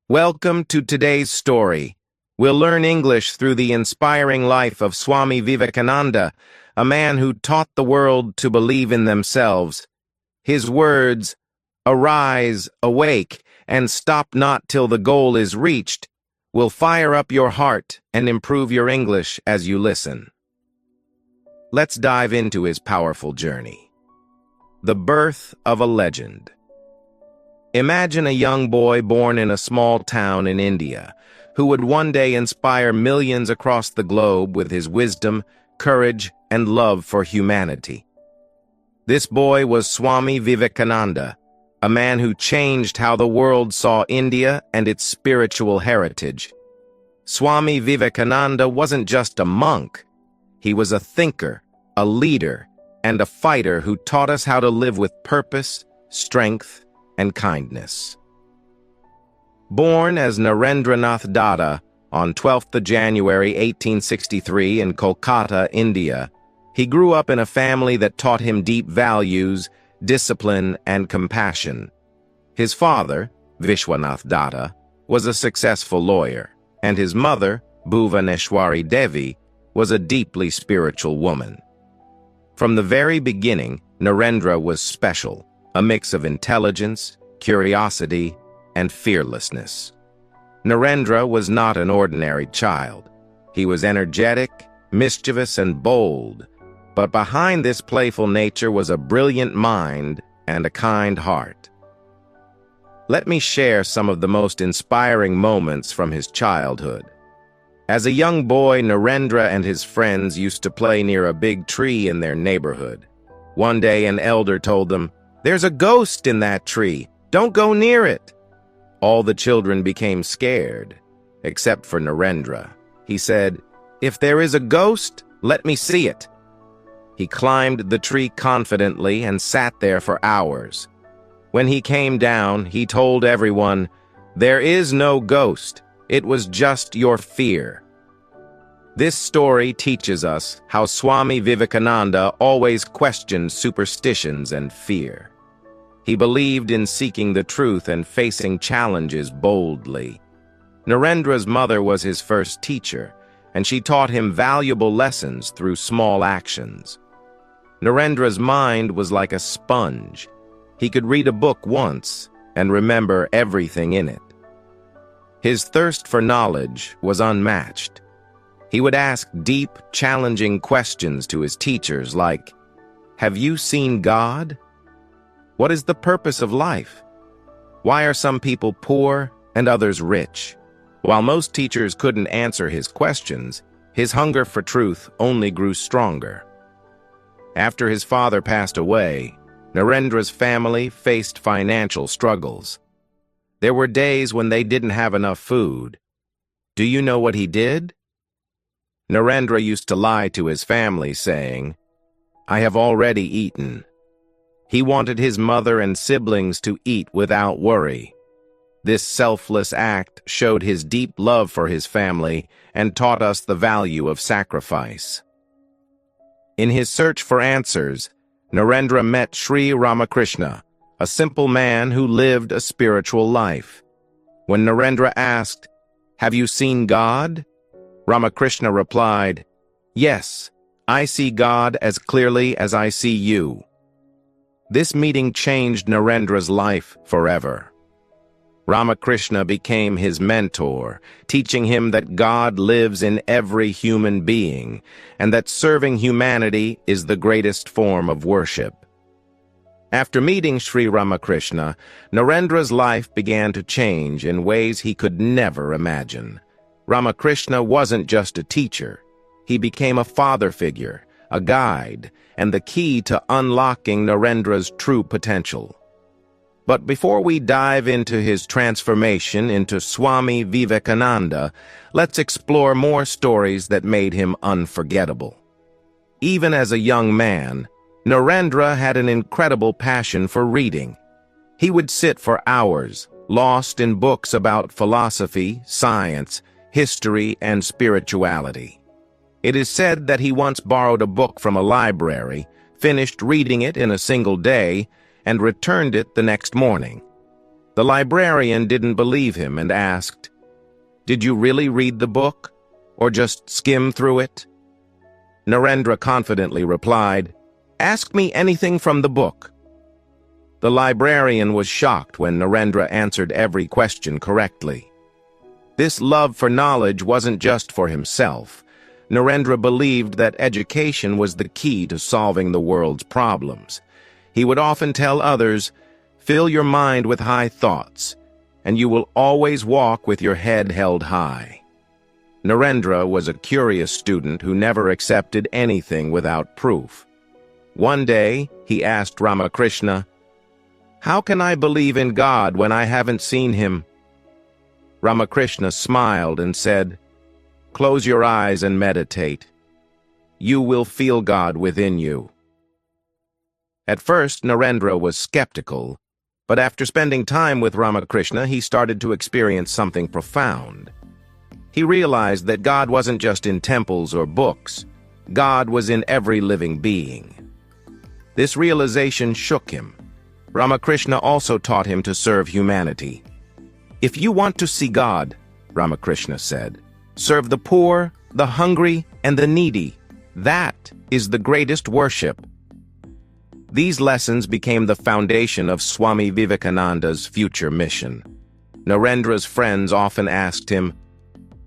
Welcome to today's story. We'll learn English through the inspiring life of Swami Vivekananda, a man who taught the world to believe in themselves. His words, "Arise, awake, and stop not till the goal is reached," will fire up your heart and improve your English as you listen. Let's dive into his powerful journey. The birth of a legend. Imagine a young boy born in a small town in India, who would one day inspire millions across the globe with his wisdom, courage, and love for humanity. This boy was Swami Vivekananda, a man who changed how the world saw India and its spiritual heritage. Swami Vivekananda wasn't just a monk. He was a thinker, a leader, and a fighter who taught us how to live with purpose, strength, and kindness. Born as Narendranath Datta on 12th January 1863 in Kolkata, India, he grew up in a family that taught him deep values, discipline, and compassion. His father, Vishwanath Datta, was a successful lawyer, and his mother, Bhuvaneshwari Devi, was a deeply spiritual woman. From the very beginning, Narendra was special, a mix of intelligence, curiosity, and fearlessness. Narendra was not an ordinary child. He was energetic, mischievous, and bold, but behind this playful nature was a brilliant mind and a kind heart. Let me share some of the most inspiring moments from his childhood. As a young boy, Narendra and his friends used to play near a big tree in their neighborhood. One day, an elder told them, "There's a ghost in that tree. Don't go near it." All the children became scared, except for Narendra. He said, "If there is a ghost, let me see it." He climbed the tree confidently and sat there for hours. When he came down, he told everyone, "There is no ghost. It was just your fear." This story teaches us how Swami Vivekananda always questioned superstitions and fear. He believed in seeking the truth and facing challenges boldly. Narendra's mother was his first teacher, and she taught him valuable lessons through small actions. Narendra's mind was like a sponge. He could read a book once and remember everything in it. His thirst for knowledge was unmatched. He would ask deep, challenging questions to his teachers like, "Have you seen God? What is the purpose of life? Why are some people poor and others rich?" While most teachers couldn't answer his questions, his hunger for truth only grew stronger. After his father passed away, Narendra's family faced financial struggles. There were days when they didn't have enough food. Do you know what he did? Narendra used to lie to his family, saying, "I have already eaten." He wanted his mother and siblings to eat without worry. This selfless act showed his deep love for his family and taught us the value of sacrifice. In his search for answers, Narendra met Sri Ramakrishna, a simple man who lived a spiritual life. When Narendra asked, "Have you seen God?" Ramakrishna replied, "Yes, I see God as clearly as I see you." This meeting changed Narendra's life forever. Ramakrishna became his mentor, teaching him that God lives in every human being and that serving humanity is the greatest form of worship. After meeting Sri Ramakrishna, Narendra's life began to change in ways he could never imagine. Ramakrishna wasn't just a teacher. He became a father figure, a guide, and the key to unlocking Narendra's true potential. But before we dive into his transformation into Swami Vivekananda, let's explore more stories that made him unforgettable. Even as a young man, Narendra had an incredible passion for reading. He would sit for hours, lost in books about philosophy, science, history, and spirituality. It is said that he once borrowed a book from a library, finished reading it in a single day, and returned it the next morning. The librarian didn't believe him and asked, "Did you really read the book, or just skim through it?" Narendra confidently replied, "Ask me anything from the book." The librarian was shocked when Narendra answered every question correctly. This love for knowledge wasn't just for himself. Narendra believed that education was the key to solving the world's problems. He would often tell others, "Fill your mind with high thoughts, and you will always walk with your head held high." Narendra was a curious student who never accepted anything without proof. One day, he asked Ramakrishna, "How can I believe in God when I haven't seen him?" Ramakrishna smiled and said, "Close your eyes and meditate. You will feel God within you." At first, Narendra was skeptical, but after spending time with Ramakrishna, he started to experience something profound. He realized that God wasn't just in temples or books. God was in every living being. This realization shook him. Ramakrishna also taught him to serve humanity. "If you want to see God," Ramakrishna said, "serve the poor, the hungry, and the needy. That is the greatest worship." These lessons became the foundation of Swami Vivekananda's future mission. Narendra's friends often asked him,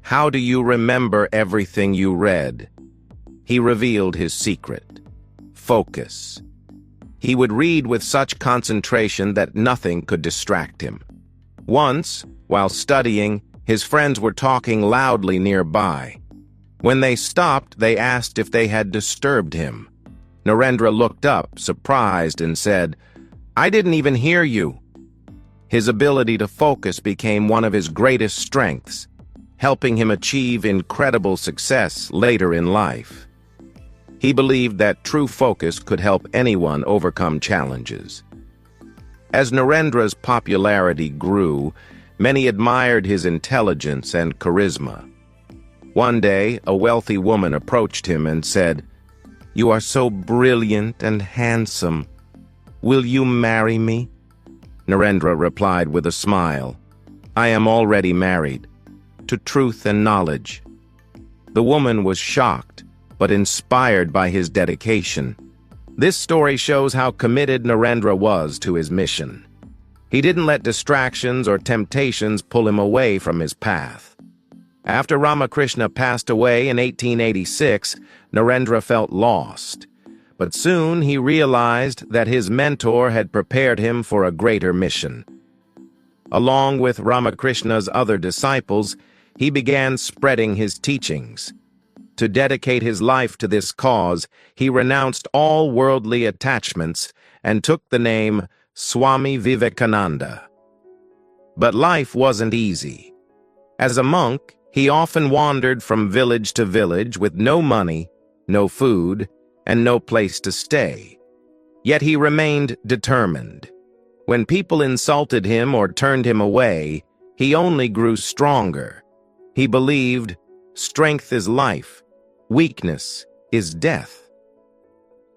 "How do you remember everything you read?" He revealed his secret: focus. He would read with such concentration that nothing could distract him. Once, while studying, his friends were talking loudly nearby. When they stopped, they asked if they had disturbed him. Narendra looked up, surprised, and said, "I didn't even hear you." His ability to focus became one of his greatest strengths, helping him achieve incredible success later in life. He believed that true focus could help anyone overcome challenges. As Narendra's popularity grew, many admired his intelligence and charisma. One day, a wealthy woman approached him and said, "You are so brilliant and handsome. Will you marry me?" Narendra replied with a smile, "I am already married, to truth and knowledge." The woman was shocked, but inspired by his dedication. This story shows how committed Narendra was to his mission. He didn't let distractions or temptations pull him away from his path. After Ramakrishna passed away in 1886, Narendra felt lost. But soon he realized that his mentor had prepared him for a greater mission. Along with Ramakrishna's other disciples, he began spreading his teachings. To dedicate his life to this cause, he renounced all worldly attachments and took the name Swami Vivekananda. But life wasn't easy. As a monk, he often wandered from village to village with no money, no food, and no place to stay. Yet he remained determined. When people insulted him or turned him away, he only grew stronger. He believed, strength is life, weakness is death.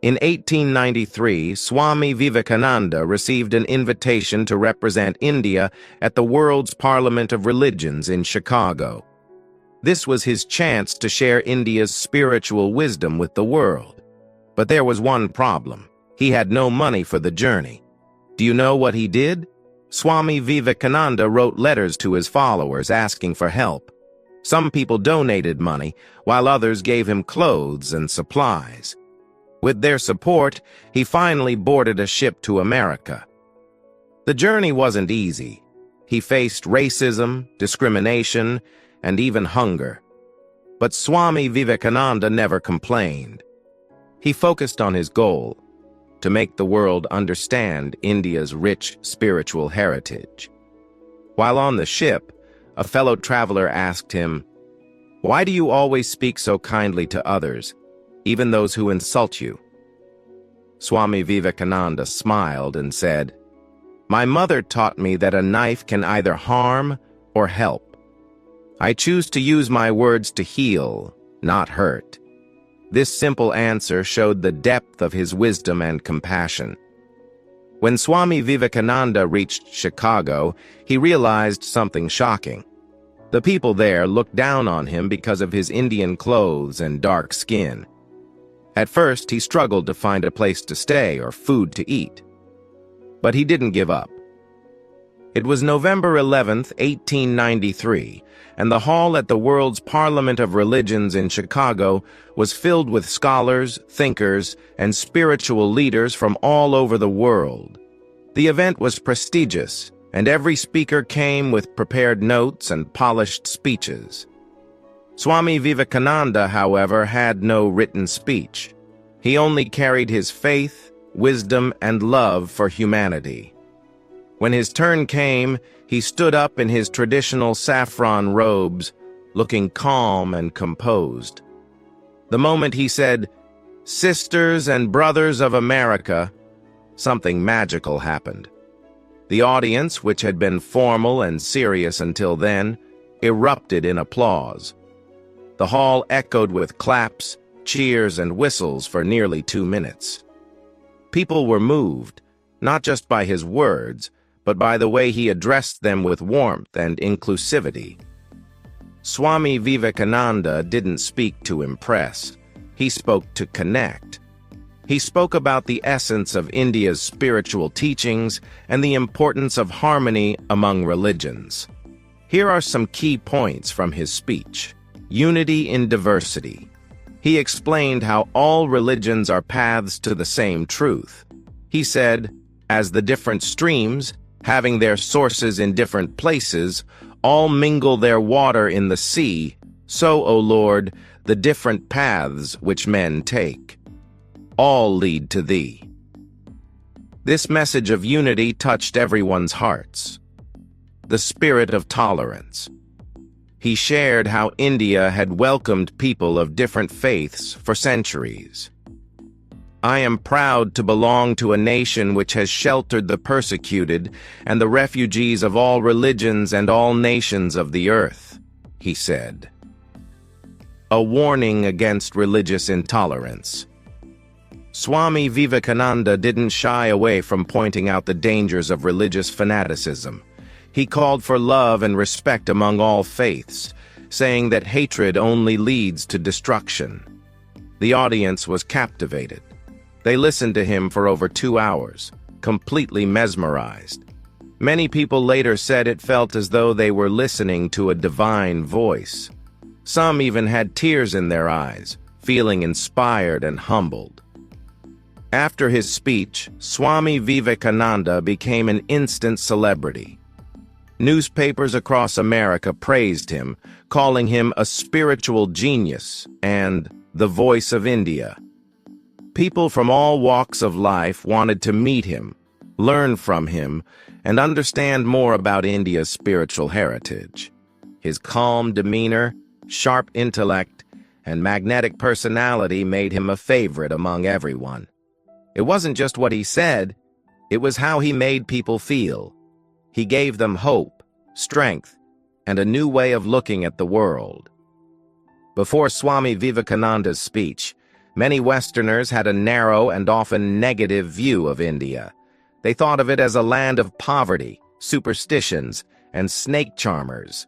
In 1893, Swami Vivekananda received an invitation to represent India at the World's Parliament of Religions in Chicago. This was his chance to share India's spiritual wisdom with the world. But there was one problem. He had no money for the journey. Do you know what he did? Swami Vivekananda wrote letters to his followers asking for help. Some people donated money, while others gave him clothes and supplies. With their support, he finally boarded a ship to America. The journey wasn't easy. He faced racism, discrimination, and even hunger. But Swami Vivekananda never complained. He focused on his goal, to make the world understand India's rich spiritual heritage. While on the ship, a fellow traveler asked him, "Why do you always speak so kindly to others, even those who insult you?" Swami Vivekananda smiled and said, "My mother taught me that a knife can either harm or help. I choose to use my words to heal, not hurt." This simple answer showed the depth of his wisdom and compassion. When Swami Vivekananda reached Chicago, he realized something shocking. The people there looked down on him because of his Indian clothes and dark skin. At first, he struggled to find a place to stay or food to eat. But he didn't give up. It was November 11th, 1893, and the hall at the World's Parliament of Religions in Chicago was filled with scholars, thinkers, and spiritual leaders from all over the world. The event was prestigious, and every speaker came with prepared notes and polished speeches. Swami Vivekananda, however, had no written speech. He only carried his faith, wisdom, and love for humanity. When his turn came, he stood up in his traditional saffron robes, looking calm and composed. The moment he said, "Sisters and brothers of America," something magical happened. The audience, which had been formal and serious until then, erupted in applause. The hall echoed with claps, cheers, and whistles for nearly 2 minutes. People were moved, not just by his words, but by the way he addressed them with warmth and inclusivity. Swami Vivekananda didn't speak to impress. He spoke to connect. He spoke about the essence of India's spiritual teachings and the importance of harmony among religions. Here are some key points from his speech. Unity in diversity. He explained how all religions are paths to the same truth. He said, as the different streams, having their sources in different places, all mingle their water in the sea, so, O Lord, the different paths which men take, all lead to Thee. This message of unity touched everyone's hearts. The spirit of tolerance. He shared how India had welcomed people of different faiths for centuries. I am proud to belong to a nation which has sheltered the persecuted and the refugees of all religions and all nations of the earth, he said. A warning against religious intolerance. Swami Vivekananda didn't shy away from pointing out the dangers of religious fanaticism. He called for love and respect among all faiths, saying that hatred only leads to destruction. The audience was captivated. They listened to him for over 2 hours, completely mesmerized. Many people later said it felt as though they were listening to a divine voice. Some even had tears in their eyes, feeling inspired and humbled. After his speech, Swami Vivekananda became an instant celebrity. Newspapers across America praised him, calling him a spiritual genius and the voice of India. People from all walks of life wanted to meet him, learn from him, and understand more about India's spiritual heritage. His calm demeanor, sharp intellect, and magnetic personality made him a favorite among everyone. It wasn't just what he said, it was how he made people feel. He gave them hope, strength, and a new way of looking at the world. Before Swami Vivekananda's speech, many Westerners had a narrow and often negative view of India. They thought of it as a land of poverty, superstitions, and snake charmers.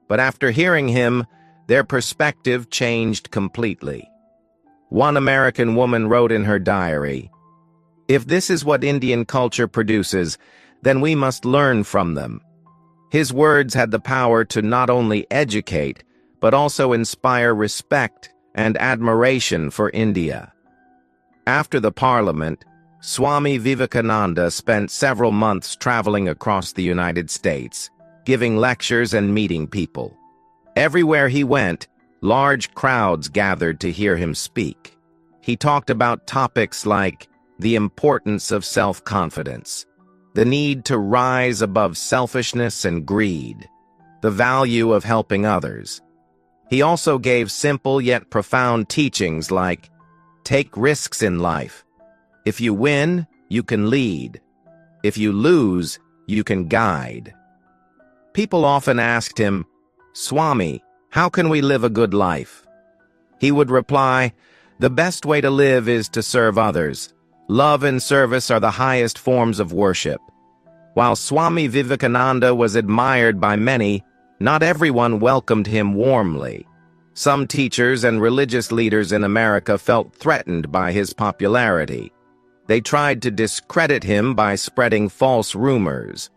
But after hearing him, their perspective changed completely. One American woman wrote in her diary, "If this is what Indian culture produces, then we must learn from them." His words had the power to not only educate, but also inspire respect and admiration for India. After the Parliament, Swami Vivekananda spent several months traveling across the United States, giving lectures and meeting people. Everywhere he went, large crowds gathered to hear him speak. He talked about topics like the importance of self-confidence, the need to rise above selfishness and greed, the value of helping others. He also gave simple yet profound teachings like, take risks in life. If you win, you can lead. If you lose, you can guide. People often asked him, "Swami, how can we live a good life?" He would reply, "The best way to live is to serve others. Love and service are the highest forms of worship. While Swami Vivekananda was admired by many, not everyone welcomed him warmly. Some teachers and religious leaders in America felt threatened by his popularity. They tried to discredit him by spreading false rumors.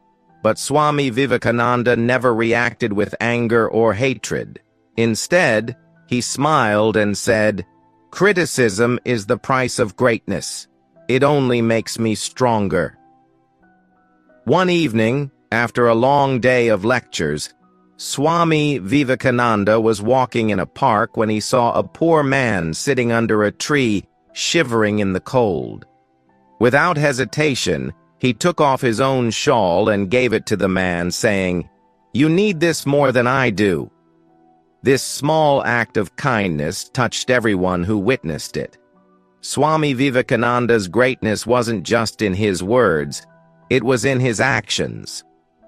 But Swami Vivekananda never reacted with anger or hatred. Instead, he smiled and said, "Criticism is the price of greatness. It only makes me stronger." One evening, after a long day of lectures, Swami Vivekananda was walking in a park when he saw a poor man sitting under a tree, shivering in the cold. Without hesitation, he took off his own shawl and gave it to the man, saying, "You need this more than I do." This small act of kindness touched everyone who witnessed it. Swami Vivekananda's greatness wasn't just in his words, it was in his actions.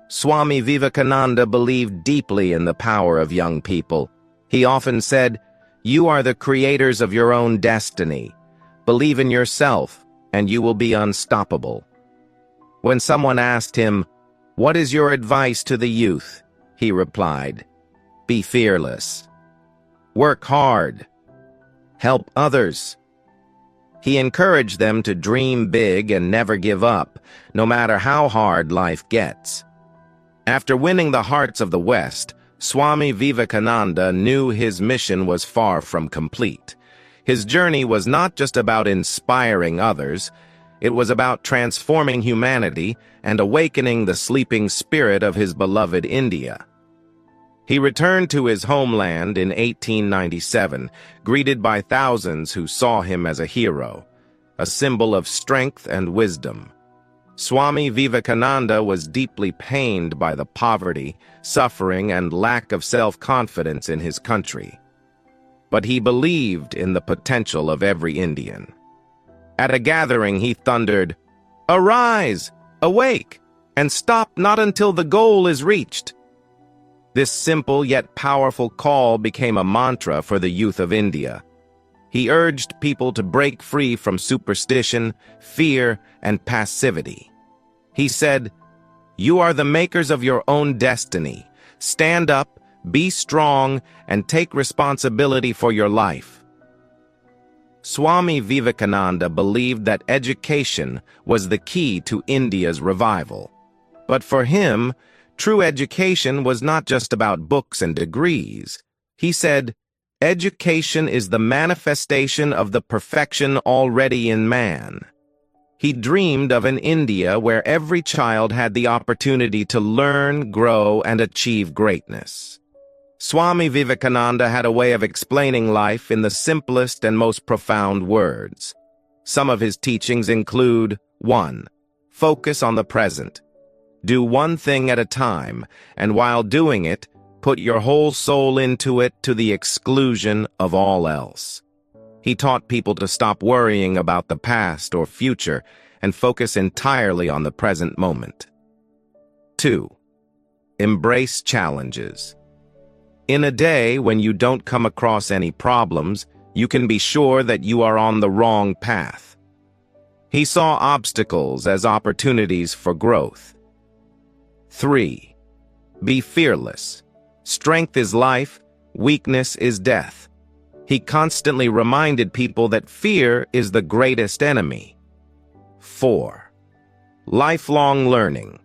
Swami Vivekananda believed deeply in the power of young people. He often said, "You are the creators of your own destiny. Believe in yourself, and you will be unstoppable." When someone asked him, "What is your advice to the youth?" he replied, "Be fearless. Work hard. Help others." He encouraged them to dream big and never give up, no matter how hard life gets. After winning the hearts of the West, Swami Vivekananda knew his mission was far from complete. His journey was not just about inspiring others, it was about transforming humanity and awakening the sleeping spirit of his beloved India. He returned to his homeland in 1897, greeted by thousands who saw him as a hero, a symbol of strength and wisdom. Swami Vivekananda was deeply pained by the poverty, suffering, and lack of self-confidence in his country. But he believed in the potential of every Indian. At a gathering, he thundered, "Arise, awake, and stop not until the goal is reached." This simple yet powerful call became a mantra for the youth of India. He urged people to break free from superstition, fear, and passivity. He said, "You are the makers of your own destiny. Stand up, be strong, and take responsibility for your life." Swami Vivekananda believed that education was the key to India's revival. But for him, true education was not just about books and degrees. He said, "Education is the manifestation of the perfection already in man." He dreamed of an India where every child had the opportunity to learn, grow, and achieve greatness. Swami Vivekananda had a way of explaining life in the simplest and most profound words. Some of his teachings include: 1. Focus on the present. Do one thing at a time, and while doing it, put your whole soul into it to the exclusion of all else. He taught people to stop worrying about the past or future and focus entirely on the present moment. 2. Embrace challenges. In a day when you don't come across any problems, you can be sure that you are on the wrong path. He saw obstacles as opportunities for growth. 3. Be fearless. Strength is life, weakness is death. He constantly reminded people that fear is the greatest enemy. 4. Lifelong learning.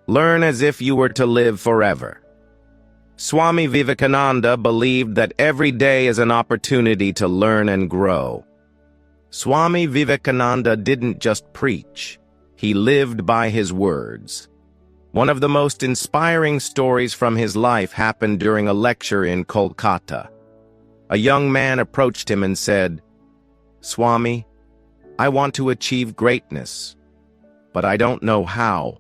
Learn as if you were to live forever. Swami Vivekananda believed that every day is an opportunity to learn and grow. Swami Vivekananda didn't just preach, he lived by his words. One of the most inspiring stories from his life happened during a lecture in Kolkata. A young man approached him and said, "Swami, I want to achieve greatness, but I don't know how."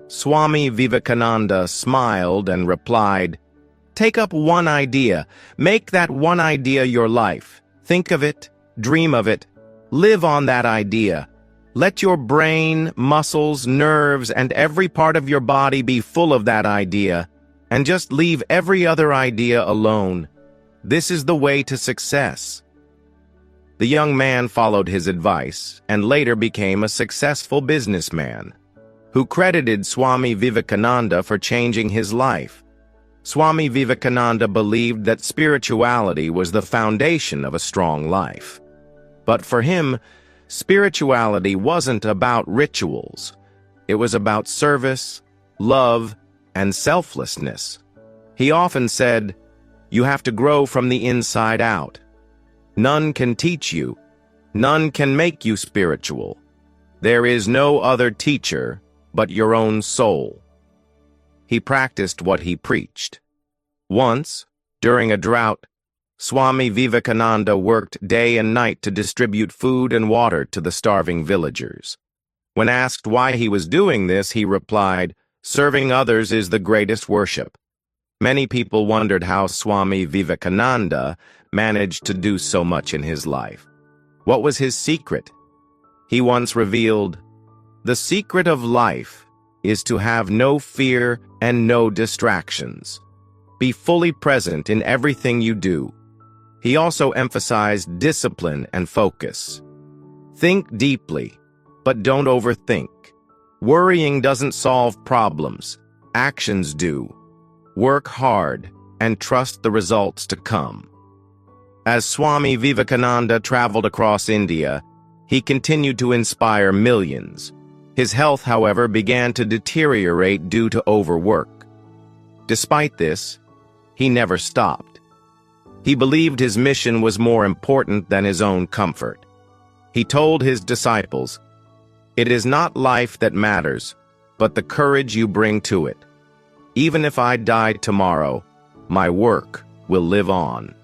Swami Vivekananda smiled and replied, "Take up one idea. Make that one idea your life. Think of it, dream of it, live on that idea. Let your brain, muscles, nerves, and every part of your body be full of that idea, and just leave every other idea alone. This is the way to success." The young man followed his advice and later became a successful businessman, who credited Swami Vivekananda for changing his life. Swami Vivekananda believed that spirituality was the foundation of a strong life. But for him, spirituality wasn't about rituals. It was about service, love, and selflessness. He often said, "You have to grow from the inside out. None can teach you. None can make you spiritual. There is no other teacher but your own soul." He practiced what he preached. Once, during a drought, Swami Vivekananda worked day and night to distribute food and water to the starving villagers. When asked why he was doing this, he replied, "Serving others is the greatest worship." Many people wondered how Swami Vivekananda managed to do so much in his life. What was his secret? He once revealed, "The secret of life is to have no fear and no distractions. Be fully present in everything you do." He also emphasized discipline and focus. Think deeply, but don't overthink. Worrying doesn't solve problems. Actions do. Work hard and trust the results to come. As Swami Vivekananda traveled across India, he continued to inspire millions. His health, however, began to deteriorate due to overwork. Despite this, he never stopped. He believed his mission was more important than his own comfort. He told his disciples, "It is not life that matters, but the courage you bring to it. Even if I die tomorrow, my work will live on."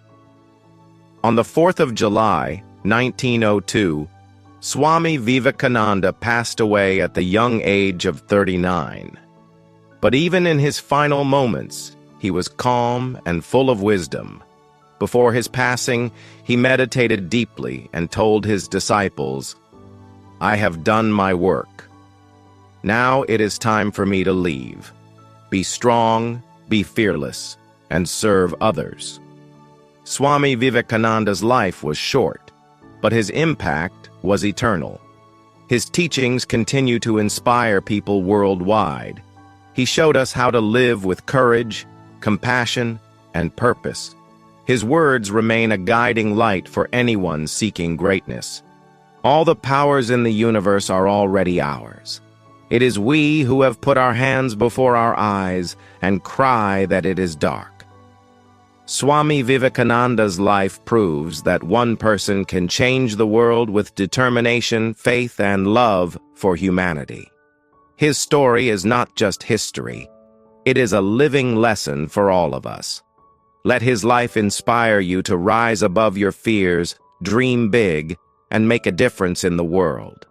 On the 4th of July, 1902, Swami Vivekananda passed away at the young age of 39. But even in his final moments, he was calm and full of wisdom. Before his passing, he meditated deeply and told his disciples, "I have done my work. Now it is time for me to leave. Be strong, be fearless, and serve others." Swami Vivekananda's life was short, but his impact was eternal. His teachings continue to inspire people worldwide. He showed us how to live with courage, compassion, and purpose. His words remain a guiding light for anyone seeking greatness. All the powers in the universe are already ours. It is we who have put our hands before our eyes and cry that it is dark. Swami Vivekananda's life proves that one person can change the world with determination, faith, and love for humanity. His story is not just history. It is a living lesson for all of us. Let his life inspire you to rise above your fears, dream big, and make a difference in the world.